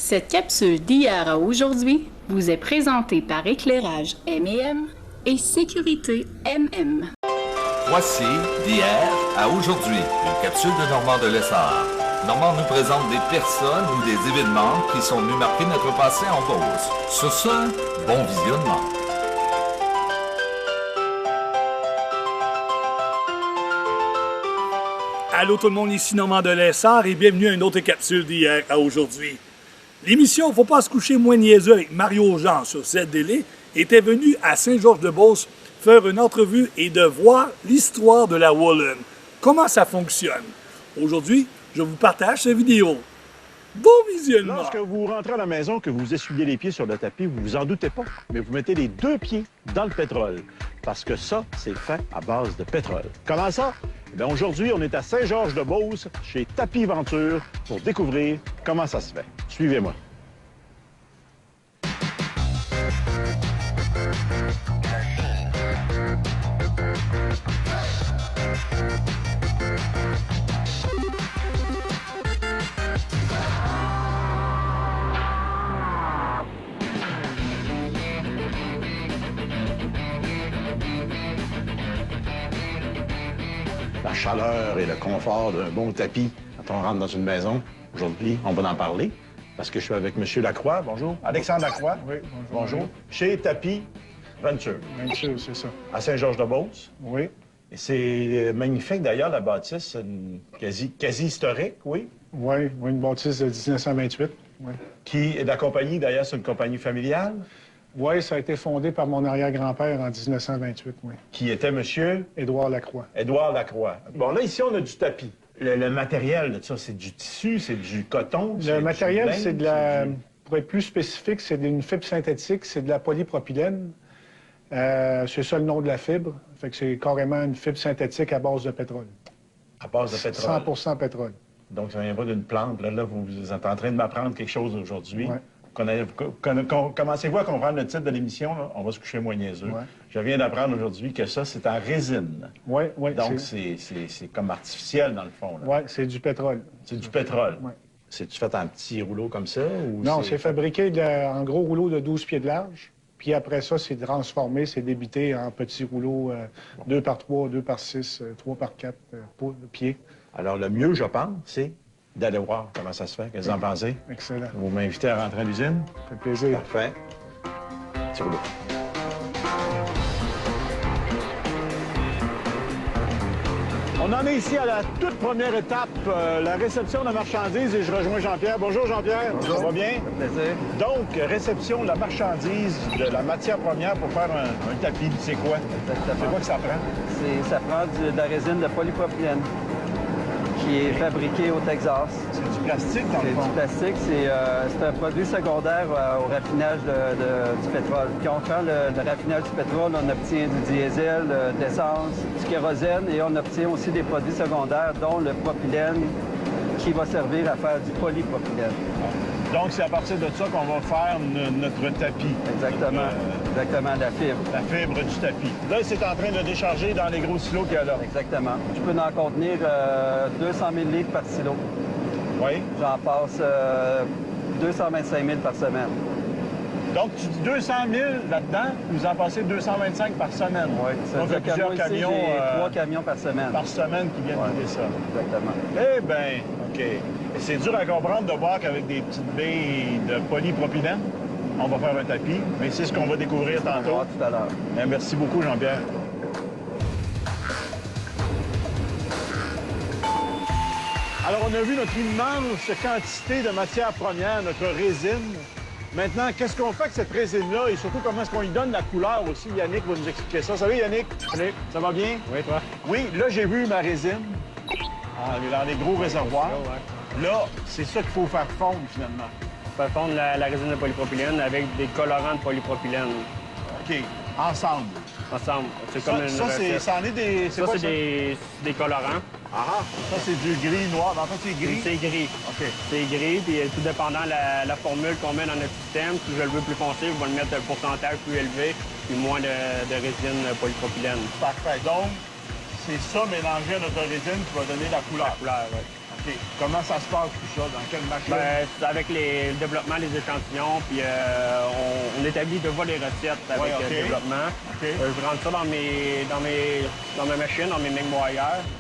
Cette capsule d'hier à aujourd'hui vous est présentée par Éclairage M&M et Sécurité MM. Voici d'hier à aujourd'hui, une capsule de Normand de Lessard. Normand nous présente des personnes ou des événements qui sont venus marquer notre passé en Beauce. Sur ce, bon visionnement. Allô tout le monde, ici Normand de Lessard et bienvenue à une autre capsule d'hier à aujourd'hui. L'émission Faut pas se coucher moins niaiseux avec Mario Jean sur ZDL était venue à Saint-Georges-de-Beauce faire une entrevue et de voir l'histoire de la Woolen. Comment ça fonctionne. Aujourd'hui, je vous partage cette vidéo. Bon visionnement! Lorsque vous rentrez à la maison, que vous essuyez les pieds sur le tapis, vous vous en doutez pas, mais vous mettez les deux pieds dans le pétrole. Parce que ça, c'est fait à base de pétrole. Comment ça? Eh bien, aujourd'hui, on est à Saint-Georges-de-Beauce, chez Tapis Venture, pour découvrir comment ça se fait. Suivez-moi. La chaleur et le confort d'un bon tapis quand on rentre dans une maison. Aujourd'hui, on va en parler parce que je suis avec M. Lacroix. Bonjour. Alexandre Lacroix. Oui, bonjour. Bonjour. Chez Tapis Venture. Venture, c'est ça. À Saint-Georges-de-Beauce. Oui. Et c'est magnifique d'ailleurs, la bâtisse, quasi historique, oui. Oui, une bâtisse de 1928. Oui. Qui est de la compagnie, d'ailleurs, c'est une compagnie familiale. Oui, ça a été fondé par mon arrière-grand-père en 1928, oui. Qui était monsieur? Édouard Lacroix. Édouard Lacroix. Bon, là, ici, on a du tapis. Le matériel de ça, c'est du tissu, c'est du coton? Le matériel, c'est de la... Pour être plus spécifique, c'est d'une fibre synthétique, c'est de la polypropylène. C'est ça le nom de la fibre. Fait que c'est carrément une fibre synthétique à base de pétrole. À base de pétrole? 100% pétrole. Donc, ça ne vient pas d'une plante. Là, vous êtes en train de m'apprendre quelque chose aujourd'hui. Ouais. Commencez-vous à comprendre le titre de l'émission, là? On va se coucher moins niaiseux. Ouais. Je viens d'apprendre aujourd'hui que ça, c'est en résine. Oui, oui. Donc, c'est comme artificiel, dans le fond. Oui, c'est du pétrole. C'est du pétrole. Ouais. C'est-tu fait en petits rouleaux comme ça? Ou non, c'est fabriqué en gros rouleaux de 12 pieds de large. Puis après ça, c'est transformé, c'est débité en petits rouleaux 2 par 3, 2 par 6, 3 par 4 pieds. Alors, le mieux, je pense, c'est d'aller voir comment ça se fait. Qu'est-ce que vous en pensez? Excellent. Vous m'invitez à rentrer à l'usine? Ça fait plaisir. Parfait. Petit rouleau. On en est ici à la toute première étape, la réception de la marchandise, et je rejoins Jean-Pierre. Bonjour Jean-Pierre. Bonjour. Ça va bien? Ça fait plaisir. Donc, réception de la marchandise, de la matière première pour faire un tapis. C'est quoi? Exactement. C'est quoi que ça prend? Ça prend de la résine de polypropylène qui est fabriquée au Texas. C'est du plastique dans le fond? C'est du plastique. C'est un produit secondaire au raffinage du pétrole. Quand on fait le raffinage du pétrole, on obtient du diesel, de l'essence, du kérosène et on obtient aussi des produits secondaires, dont le propylène qui va servir à faire du polypropylène. Donc, c'est à partir de ça qu'on va faire notre tapis. Exactement. Exactement, la fibre. La fibre du tapis. Là, c'est en train de décharger dans les gros silos qu'il y a là. Exactement. Je peux en contenir 200 000 litres par silo. Oui. J'en passe 225 000 par semaine. Donc, tu dis 200 000 là-dedans, vous en passez 225 par semaine. Oui, donc il y a plusieurs camions. J'ai 3 camions par semaine. Par semaine qui viennent vider ça. Exactement. Eh bien, OK. Et c'est dur à comprendre de voir qu'avec des petites billes de polypropylène, on va faire un tapis, mais c'est ce qu'on va découvrir tantôt. On va voir tout à l'heure. Bien, merci beaucoup, Jean-Pierre. Alors, on a vu notre immense quantité de matières premières, notre résine. Maintenant, qu'est-ce qu'on fait avec cette résine-là et surtout comment est-ce qu'on lui donne la couleur aussi? Yannick va nous expliquer ça. Salut, Yannick. Salut. Ça va bien? Oui, toi? Oui, là, j'ai vu ma résine. Elle est dans les gros réservoirs. Ouais. Là, c'est ça qu'il faut faire fondre, finalement. On fait fondre la résine de polypropylène avec des colorants de polypropylène OK. Ensemble. ensemble. C'est comme une recette. Ça en est des... Ça, quoi, c'est des colorants. Ah, ça, c'est du gris noir. En fait, c'est gris. C'est gris. OK. C'est gris, puis tout dépendant la formule qu'on met dans notre système, si je le veux plus foncé, je vais le mettre un pourcentage plus élevé, puis moins de résine polypropylène. Parfait. Donc, c'est ça mélangé à notre résine qui va donner la couleur. La couleur, oui. OK. Comment ça se passe tout ça? Dans quelle machine? Ben, c'est avec le développement des échantillons, puis on établit de voir les recettes avec Ouais, OK. le développement. OK. Je rentre ça dans ma machine, dans mes mémoires.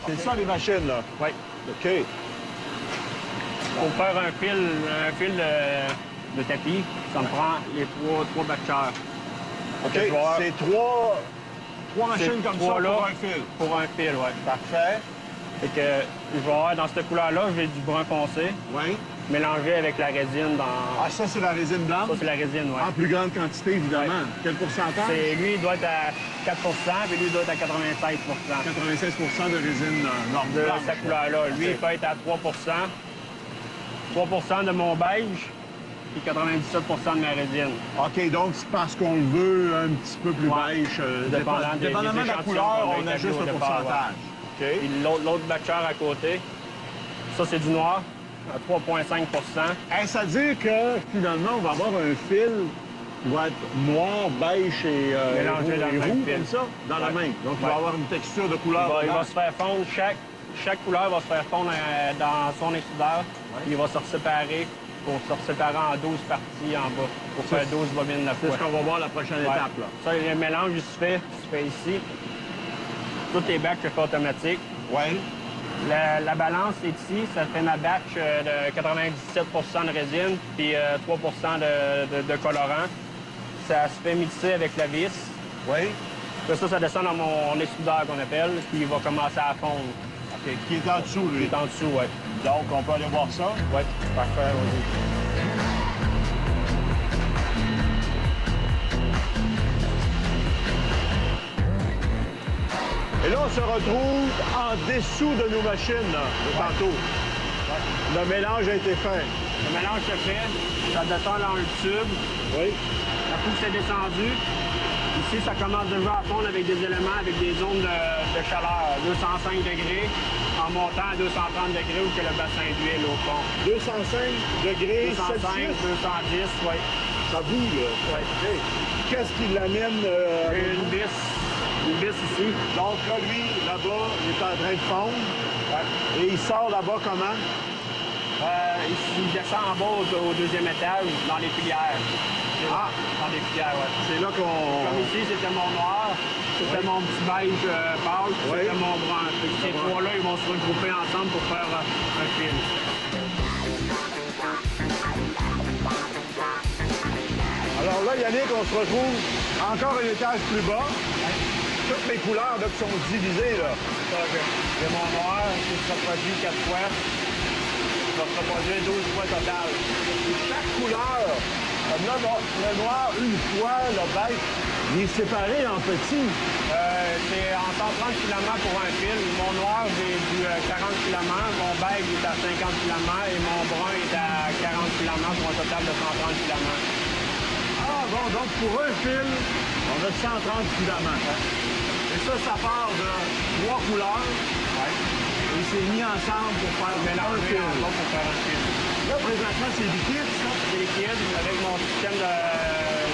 C'est ça, les machines, là? Oui. OK. Pour faire un fil de tapis, ça me prend les trois batcheurs. OK. Je vais avoir- C'est trois Ces machines comme ça trois-là pour un fil. Pour un fil, oui. Parfait. Fait que je vais avoir dans cette couleur-là, j'ai du brun foncé, Oui. mélangé avec la résine dans... Ah, ça, c'est la résine blanche? Ça, c'est la résine, oui. En plus grande quantité, évidemment. Quel pourcentage? Lui, il doit être à 4 puis lui, il doit être à 96 96 de résine normale. de blanche. cette couleur-là. Lui, il peut être à 3 3 de mon beige, puis 97 de ma résine. OK, donc c'est parce qu'on le veut un petit peu plus Ouais. beige. Dépendant des Dépendamment de la échantillons couleur, qu'on a on établis ajuste au le départ, pourcentage. OK. Puis l'autre batcheur à côté, ça, c'est du noir, à 3,5 Est-ce à dire que finalement, on va avoir un fil qui va être noir, beige et, Mélangé dans et le même roux, fil. comme ça, dans la Ouais. main. Donc, il va Ouais. avoir une texture de couleur. Il va se faire fondre, chaque couleur va se faire fondre dans son extrudeur. Il va se séparer pour se séparer en 12 parties en bas, pour faire 12 bobines la C'est fois. ce qu'on va voir la prochaine Ouais. étape. Là. Ça, le mélange, il se fait ici. Tous les batchs se fait automatique. Oui. La balance est ici, ça fait ma batch de 97 de résine, puis 3 de colorant. Ça se fait mixer avec la vis. Oui. Après ça descend dans mon extrudeur qu'on appelle, puis il va commencer à fondre. OK. Qui est en dessous, Il lui. est en dessous, oui. Donc, on peut aller voir ça. Oui, parfait, vas-y. Et là, on se retrouve en dessous de nos machines, là, de tantôt. Le mélange a été fait. Le mélange se fait, ça descend dans le tube, Oui. la coupe s'est descendue. Ici, ça commence déjà à fondre avec des éléments, avec des zones de chaleur. 205 degrés, en montant à 230 degrés où que le bassin d'huile au fond. 205 degrés 205, Celsius. 210, oui. Ça boue, là. Ouais. OK. Qu'est-ce qui l'amène... J'ai une vis ici. Donc là, lui, là-bas, il est en train de fondre. Et il sort là-bas comment? Il descend en bas au deuxième étage, dans les filières. Ah. Dans les filières, oui. C'est là qu'on... Comme ici, c'était mon noir, c'était mon petit beige pâle, puis Oui. c'était mon brun. Fait que ces trois-là, ils vont se regrouper ensemble pour faire un fil. Alors là, Yannick, on se retrouve encore un étage plus bas. Toutes les couleurs là, qui sont divisées, là. Ça, j'ai mon noir qui se reproduit 4 fois. Il va se reproduire 12 fois total. Chaque couleur, comme là, le noir, une fois, le beige, il est séparé en petits. C'est en 130 filaments pour un fil. Mon noir, j'ai du 40 filaments. Mon beige est à 50 filaments et mon brun est à 40 filaments pour un total de 130 filaments. Ah bon, donc pour un fil, on a 130 filaments. Et ça part de 3 couleurs. Et c'est mis ensemble pour faire un Mélanger fil. en bas pour faire un fil. Là, présentement, c'est liquide, ça. C'est liquide avec mon système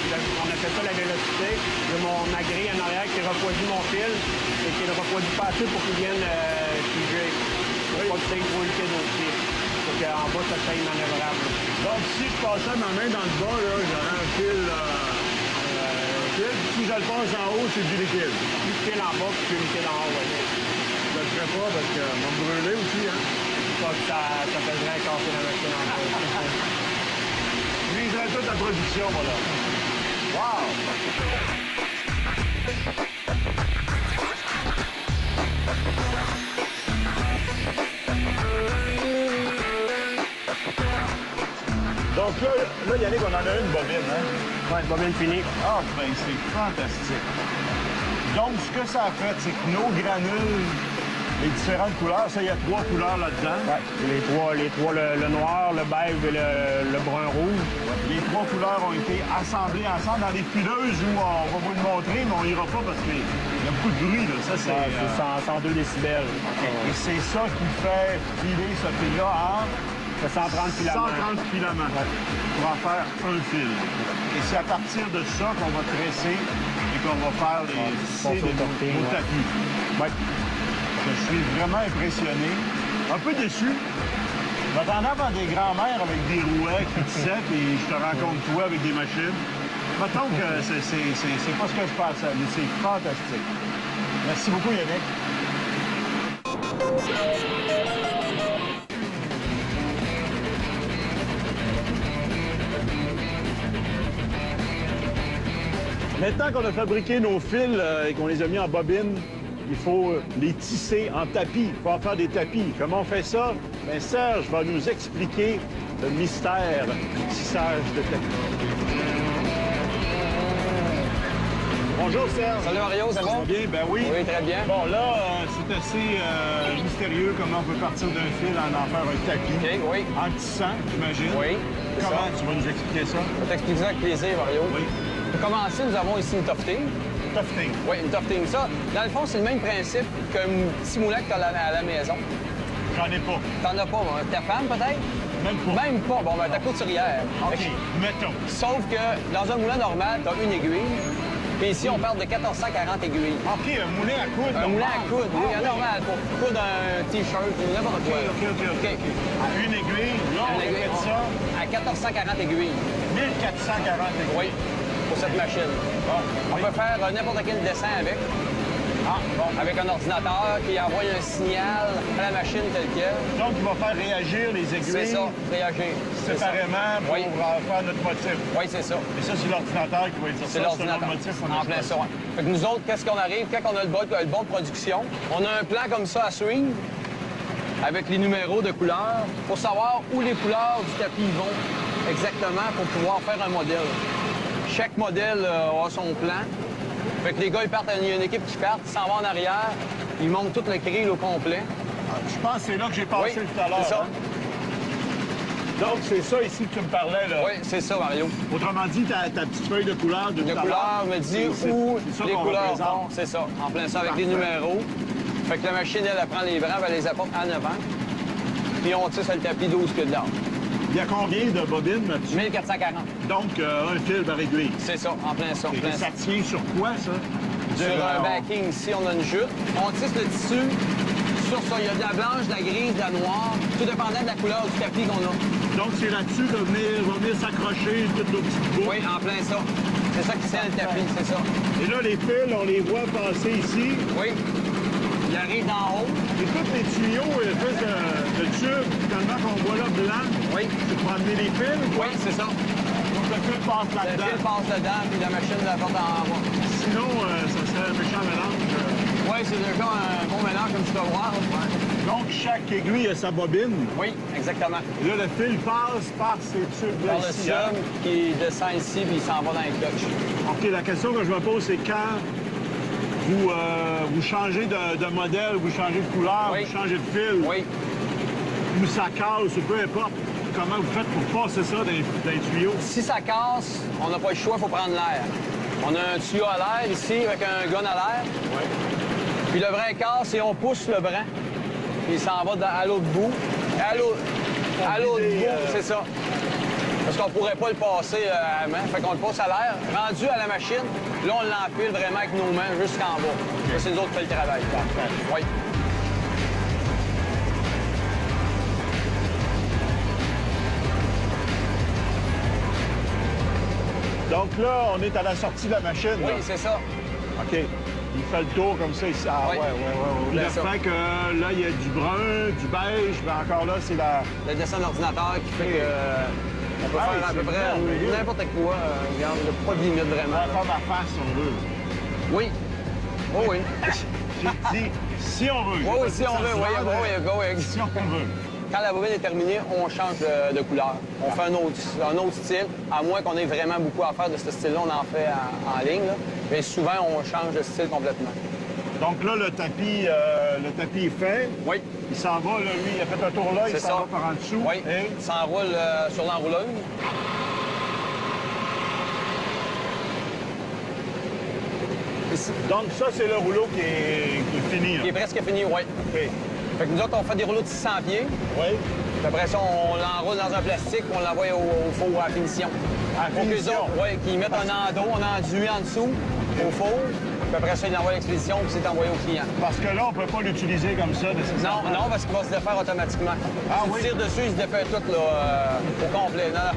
on appelle ça la vélocité. J'ai ma grille en arrière qui refroidit mon fil et qui ne refroidit pas assez pour qu'il vienne figer. Pour pas que c'est trop liquide aussi. Donc en bas, ça fait manœuvrable. Donc, si je passais ma main dans le bas, là, j'aurais un fil liquide. Si je le passe en haut, c'est du liquide. Plus de fil en bas, plus de liquide en haut. Ouais. Je le ferai pas parce que m'a brûlé aussi, hein. Pas que ça faisait casser la machine en bas. Je viserais toute la production, voilà. Wow! Donc là, Yannick, on en a une bobine, hein? Ouais, bobine finie. Ah, ben c'est fantastique. Donc, ce que ça a fait, c'est que nos granules, les différentes couleurs, ça, il y a 3 couleurs là-dedans. Ouais, les trois, le noir, le beige et le brun rouge. Les 3 couleurs ont été assemblées ensemble dans des fileuses où on va vous le montrer, mais on ira pas parce qu'il y a beaucoup de bruit, là. Ça, c'est... C'est 102 décibels. Et c'est ça qui fait filer ce fil-là en... C'est 130 filaments. 130 filaments pour en faire un fil. Et c'est à partir de ça qu'on va tresser et qu'on va faire les tisser de nos tapis. Ouais. Je suis vraiment impressionné, un peu déçu, Je m'attendais à faire des grands-mères avec des rouets qui tissaient, puis je te rencontre toi avec des machines. Mettons que c'est pas ce que je pensais, mais c'est fantastique. Merci beaucoup, Yannick. Maintenant qu'on a fabriqué nos fils et qu'on les a mis en bobine, il faut les tisser en tapis. Il faut en faire des tapis. Comment on fait ça? Bien, Serge va nous expliquer le mystère du tissage de tapis. Bonjour Serge. Salut Mario, c'est Ça bon? va bien? Ben oui. Oui, très bien. Bon, là, c'est assez mystérieux comment on peut partir d'un fil en faire un tapis. OK, oui. En tissant, j'imagine. Oui, c'est Comment ça. tu vas nous expliquer ça? Je vais t'expliquer ça avec plaisir, Mario. Oui. Pour commencer, nous avons ici une tufting. Tufting. Oui, une tufting. Ça, dans le fond, c'est le même principe qu'un petit moulin que tu as à la maison. J'en ai pas. T'en as pas, hein? Ta femme, peut-être? Même pas. Même pas. Bon, ben, ta couturière. OK, mettons. Sauf que dans un moulin normal, tu as une aiguille. Puis ici, on parle de 1440 aiguilles. OK, un moulin à coudre. Un moulin à coudre, oui, Ah, normal, pour coudre un T-shirt ou n'importe quoi. OK. À une aiguille, là, on Une aiguille, fait ça à 1440 aiguilles. 1440 aiguilles. Oui, pour cette machine. Bon, On peut faire n'importe quel dessin avec. Avec un ordinateur qui envoie un signal à la machine telle quelle. Donc, il va faire réagir les aiguilles C'est ça, réagir. C'est ça. séparément pour Oui. faire notre motif. Oui, c'est ça. Et ça, c'est l'ordinateur qui va dire ça. C'est l'ordinateur. notre motif, on En plein ça. Ouais. Fait que nous autres, qu'est-ce qu'on arrive? Quand on a le bon de production, on a un plan comme ça à suivre avec les numéros de couleurs pour savoir où les couleurs du tapis vont exactement pour pouvoir faire un modèle. Chaque modèle a son plan. Fait que les gars, ils partent, il y a une équipe qui part, ils s'en vont en arrière, ils montent tout le grill au complet. Je pense que c'est là que j'ai passé Oui, tout à l'heure. c'est ça. hein. Donc, c'est ça ici que tu me parlais, là. Oui, c'est ça, Mario. Autrement dit, ta petite feuille de couleur de De tout à couleurs, l'heure, me dit c'est- où c'est ça les qu'on couleurs représente. vont. C'est ça, en plein ça, avec les Parfait. numéros. Fait que la machine, elle prend les brins, elle les apporte en avant. Puis on tisse le tapis 12 que de large. Il y a combien de bobines là-dessus? 1440. Donc, un fil par aiguille. C'est ça, en plein ça. En Et plein ça tient sur quoi, ça? Sur un backing ici, on a une jute. On tisse le tissu sur ça. Il y a de la blanche, de la grise, de la noire, tout dépendant de la couleur du tapis qu'on a. Donc, c'est là-dessus que va venir s'accrocher toutes nos petites boucles. Oui, en plein ça. C'est ça qui tient le tapis, c'est ça. Et là, les fils, on les voit passer ici. Oui. Il arrive d'en haut. Et tous les tuyaux, espèce de tubes, tellement qu'on voit là blanc, Oui. c'est pour amener les fils. Oui, c'est ça. Donc, le fil passe Le là-dedans. fil passe dedans, puis la machine la porte en bas. Sinon, ça serait un méchant mélange. Oui, c'est déjà un bon mélange, comme tu peux voir. Donc, chaque aiguille a sa bobine. Oui, exactement. Et là, le fil passe par ces tubes-là Par le ici. hein. sub qui descend ici, puis il s'en va dans les clutches. OK, la question que je me pose, c'est quand vous changez de modèle, vous changez de couleur, Oui. vous changez de fil, Oui. ou ça casse, ou peu importe, comment vous faites pour passer ça dans les tuyaux? Si ça casse, on n'a pas le choix, il faut prendre l'air. On a un tuyau à l'air ici avec un gun à l'air. Puis le brin casse et on pousse le brin. Puis il s'en va à l'autre bout. À l'autre vider, bout, c'est ça. Parce qu'on pourrait pas le passer à la main. Fait qu'on le passe à l'air. Rendu à la machine, là, on l'empile vraiment avec nos mains jusqu'en bas. Ça, c'est nous autres qui fait le travail. Oui. Donc là, on est à la sortie de la machine. Oui, là. c'est ça. OK. Il fait le tour comme ça ici. Ah, Oui. ouais. Bien Le ça. fait que là, il y a du brun, du beige, mais encore là, c'est la... Le dessin d'ordinateur qui fait que on peut Ah, faire à c'est peu près merveilleux. n'importe quoi. Regarde, il n'y a pas de limite On vraiment. va faire ma face, si on veut. Oui. Oh oui. J'ai dit, si on veut. Oui, oui, si on veut. Oui, oui. Si on veut. Quand la bobine est terminée, on change de couleur. On fait un autre style, à moins qu'on ait vraiment beaucoup à faire de ce style-là, on en fait en ligne. Là. Mais souvent, on change de style complètement. Donc là, le tapis est fait. Oui, Il s'en va, là, lui, il a fait un tour là, il c'est s'en ça. va par en dessous. Oui, Et il s'enroule sur l'enrouleuse. donc ça, c'est le rouleau qui est fini. là. Qui est presque fini, oui. OK. Fait que nous autres, on fait des rouleaux de 600 pieds. Oui. Puis après ça, on l'enroule dans un plastique, on l'envoie au four à finition. À Pour qu'ils finition. qu'ils mettent un enduit en dessous au four. Puis après ça, il envoie l'expédition, puis c'est envoyé au client. Parce que là, on peut pas l'utiliser comme ça, nécessairement. Non, parce qu'il va se défaire automatiquement. Ah si oui? tu tires dessus, il se défait tout là, au complet. Non,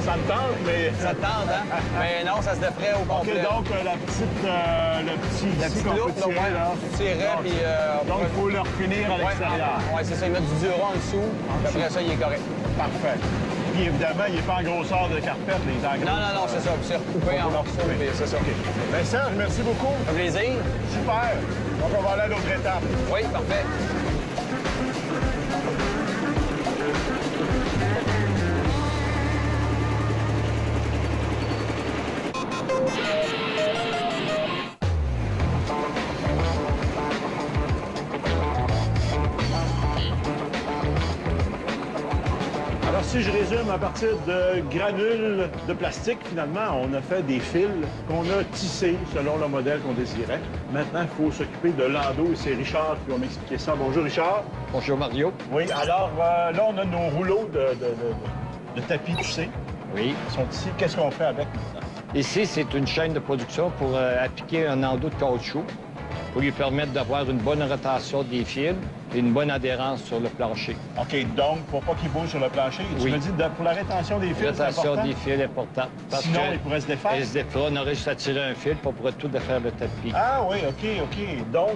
Ça me tente, mais... ça te tente, hein? Mais non, ça se déferait au OK, complet. donc le petit La petite qu'on loupe, peut tirer, là. tu tirerais, puis... Donc, il faut le refinir à l'extérieur. Oui, c'est ça. Ils mettent du Dura en dessous, puis après ça, il est correct. Parfait. Puis évidemment, il n'est pas en grosseur de carpette, les engrais. Non, c'est ça. Puis c'est recoupé en morceaux, puis c'est ça. Bien, Serge, merci beaucoup. Ça fait plaisir. Super. Donc, on va aller à l'autre étape. Oui, parfait. Alors, si je résume, à partir de granules de plastique, finalement, on a fait des fils qu'on a tissés selon le modèle qu'on désirait. Maintenant, il faut s'occuper de l'endos et c'est Richard qui va m'expliquer ça. Bonjour, Richard. Bonjour, Mario. Oui, alors là, on a nos rouleaux de tapis tissés. Oui. Ils sont ici. Qu'est-ce qu'on fait avec maintenant? Ici, c'est une chaîne de production pour appliquer un endos de caoutchouc pour lui permettre d'avoir une bonne rotation des fils et une bonne adhérence sur le plancher. OK, donc, pour pas qu'ils bougent sur le plancher, tu Oui. me dis pour la rétention des fils, La c'est rotation important? des fils est importante. Parce Sinon, que ils pourraient se défaire? ils se défèrent. On aurait juste à tirer un fil, puis on pourrait tout défaire le tapis. Ah oui, OK. Donc,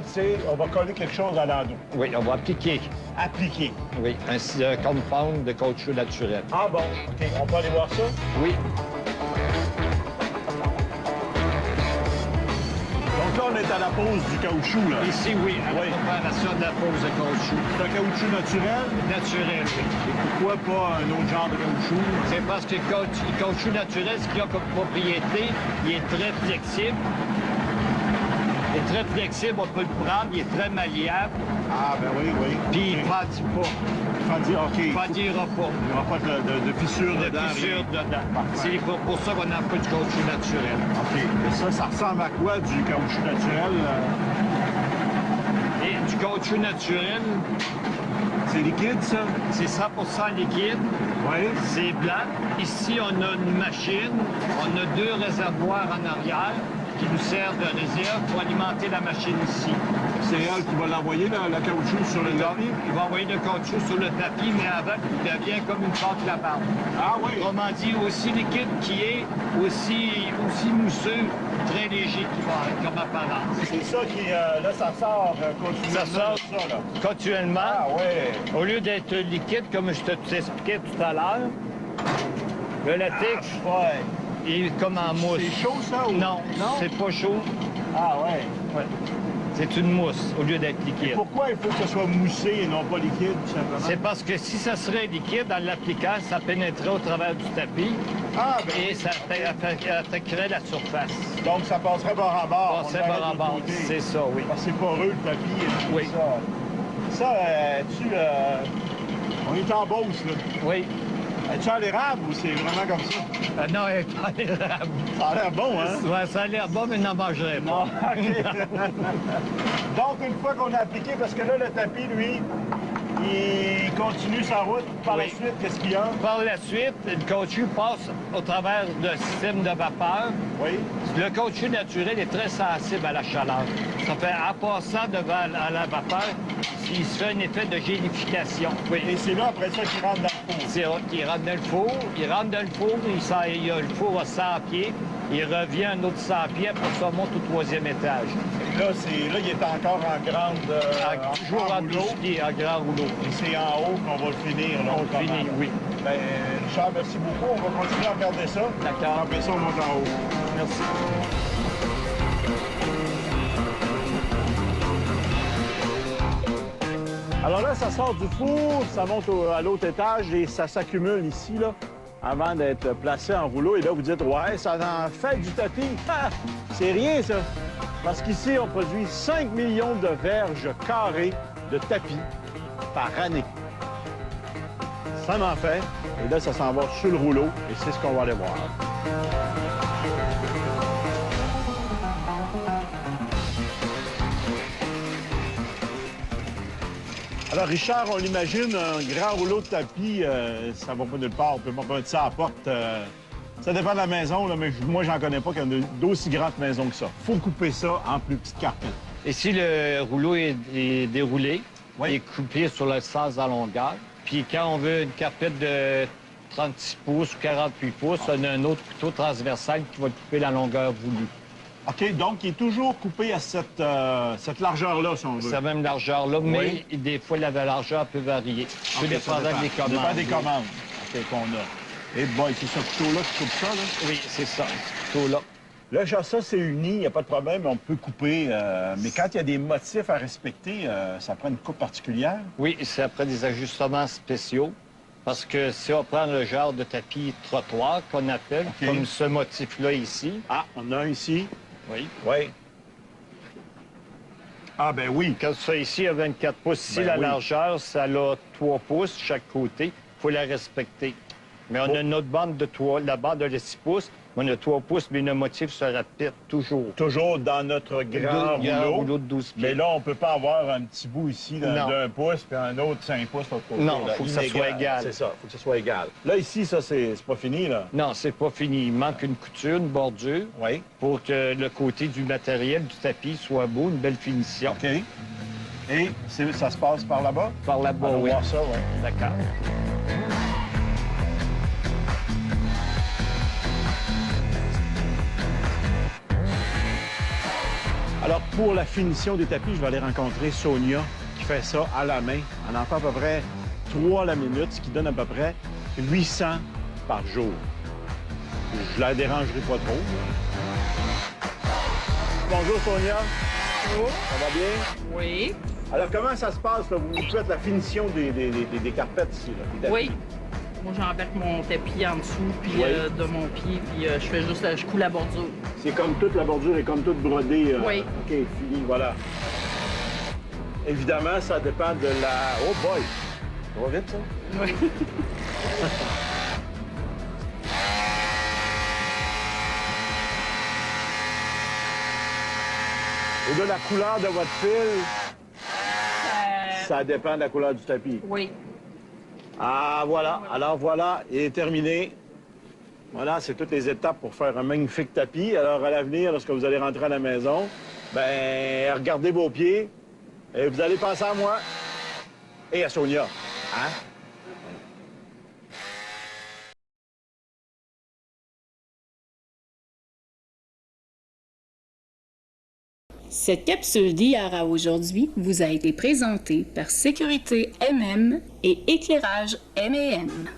on va coller quelque chose à l'endos. Oui, on va appliquer. Appliquer. Oui, un compound de caoutchouc naturel. Ah bon, OK. On peut aller voir ça? Oui. Donc là, on est à la pose du caoutchouc, là. Ici, oui, à la préparation de la pose de caoutchouc. C'est un caoutchouc naturel? Naturel, oui. Et pourquoi pas un autre genre de caoutchouc? C'est parce que le caoutchouc naturel, ce qu'il a comme propriété, il est très flexible. Il est très flexible, on peut le prendre, il est très malléable, Ah, ben oui. puis il OK. ne fendit pas. OK. Il ne fendira pas. Il n'y aura pas de fissure De dedans. fissure rien. dedans. Parfait. C'est pour ça qu'on a un peu de caoutchouc naturel. OK. Et ça ressemble à quoi, du caoutchouc naturel? Et du caoutchouc naturel, C'est liquide, ça? c'est 100% liquide, Oui. c'est blanc. Ici, on a une machine, on a 2 réservoirs en arrière qui nous servent de réserve pour alimenter la machine ici. C'est elle qui va l'envoyer, le caoutchouc, sur le tapis? Il va envoyer le caoutchouc sur le tapis, mais avant, il devient comme une pâte labarde. Ah oui. Autrement dit, aussi liquide qui est, aussi mousseux, très léger qui va être comme apparence. C'est ça qui... là, ça sort continuellement. Ça sort ça, là. continuellement. Ah ouais. Au lieu d'être liquide, comme je t'expliquais tout à l'heure, le latex Ouais. il est comme en mousse. C'est chaud, ça? Ou... Non, c'est pas chaud. Ah ouais. Ouais. C'est une mousse au lieu d'être liquide. Pourquoi il faut que ce soit moussé et non pas liquide, tout simplement? C'est parce que si ça serait liquide, en l'appliquant, ça pénétrerait au travers du tapis Ah, ben, et ça attaquerait la surface. donc ça passerait bord en bord. Passerait on bord dirait en de bord, l'autre côté. c'est ça, oui. Parce que c'est poreux, le tapis. Et tout Oui. Ça, on est en Beauce, là. Oui. Es-tu à l'érable ou c'est vraiment comme ça? Non, elle est pas érable. Ça a l'air bon, hein? Ouais, ça a l'air bon, mais n'en mangerait pas. OK. Donc, une fois qu'on a appliqué, parce que là, le tapis, lui, il continue sa route. Par la Oui. suite, qu'est-ce qu'il y a? Par la suite, le caoutchouc passe au travers d'un système de vapeur. Oui. Le caoutchouc naturel est très sensible à la chaleur. Ça fait, en passant devant à la vapeur, il se fait un effet de gélification. Oui. Et c'est là, après ça, qu'il rentre dans le four. Il rentre dans le four, il y a le four à 100 pieds, il revient un autre 100 pieds, après ça monte au 3e étage. Et là, il est encore en grande... Toujours en rouleau. 12 pieds, en grand rouleau. Et c'est en haut qu'on va le finir. Là, On le finit, oui. Ben, Richard, merci beaucoup. On va continuer à regarder ça. D'accord. Après ça, on monte en haut. Merci. Alors là, ça sort du four, ça monte à l'autre étage et ça s'accumule ici, là, avant d'être placé en rouleau. Et là, vous dites, ouais, ça en fait du tapis. Ah, c'est rien, ça. Parce qu'ici, on produit 5 millions de verges carrées de tapis par année. Ça m'en fait. Et là, ça s'en va sur le rouleau et c'est ce qu'on va aller voir. Alors, Richard, on l'imagine, un grand rouleau de tapis, ça va pas nulle part. On peut pas mettre ça à la porte Ça dépend de la maison, là, mais moi, j'en connais pas qu'il y en a d'aussi grandes maisons que ça. Faut couper ça en plus petites carpettes. Ici, le rouleau est déroulé, Oui. il est coupé sur le sens en longueur. Puis quand on veut une carpette de 36 pouces ou 48 pouces, on a un autre couteau transversal qui va couper la longueur voulue. OK, donc il est toujours coupé à cette largeur-là, si on veut. C'est la même largeur-là, mais des fois, la largeur peut varier. Tout OK, ça dépendant des Ça commandes. dépend des commandes qu'on a. Et boy, c'est ce couteau-là qui coupe ça, là? Oui, c'est ça, ce couteau-là. Là, ça, c'est uni, il n'y a pas de problème, on peut couper. Mais quand il y a des motifs à respecter, ça prend une coupe particulière. Oui, c'est après des ajustements spéciaux. Parce que si on prend le genre de tapis trottoir qu'on appelle, OK. comme ce motif-là ici. Ah, on a un ici. Oui. Oui. Ah, ben oui. Comme ça, ici, il y a 24 pouces. Ici, Ben la oui. largeur, ça a 3 pouces chaque côté. Il faut la respecter. Mais on a une autre bande de 3, la bande de 6 pouces. On a 3 pouces, mais le motif se répète toujours. Toujours dans notre grand rouleau. de 12 pieds. Mais là, on ne peut pas avoir un petit bout ici Non. d'un pouce, puis un autre 5 pouces l'autre côté. Non, là. faut que ça soit égal. C'est ça, il faut que ça soit égal. Là, ici, ça, c'est pas fini, là. Non, c'est pas fini. Il manque une couture, une bordure, Oui. pour que le côté du matériel du tapis soit beau, une belle finition. OK. Et ça se passe par là-bas? Par là-bas, On va oui. voir ça, oui. D'accord. Alors, pour la finition des tapis, je vais aller rencontrer Sonia, qui fait ça à la main. Elle en fait à peu près 3 la minute, ce qui donne à peu près 800 par jour. Je la dérangerai pas trop. Bonjour, Sonia. Bonjour. Ça va bien? Oui. Alors, comment ça se passe, là? Vous faites la finition des carpettes ici, là, des tapis. Oui. Moi, j'embarque mon tapis en dessous puis Oui. de mon pied, puis je fais juste, je couds la bordure. C'est comme toute la bordure est comme toute brodée. Oui. OK, fini, voilà. Évidemment, ça dépend de la... Oh boy! Ça va vite, ça? Oui. Et de la couleur de votre fil, ça dépend de la couleur du tapis. Oui. Ah, voilà. Alors, voilà, il est terminé. Voilà, c'est toutes les étapes pour faire un magnifique tapis. Alors, à l'avenir, lorsque vous allez rentrer à la maison, ben regardez vos pieds et vous allez penser à moi et à Sonia. Hein? Cette capsule d'hier à aujourd'hui vous a été présentée par Sécurité MM et Éclairage M&M.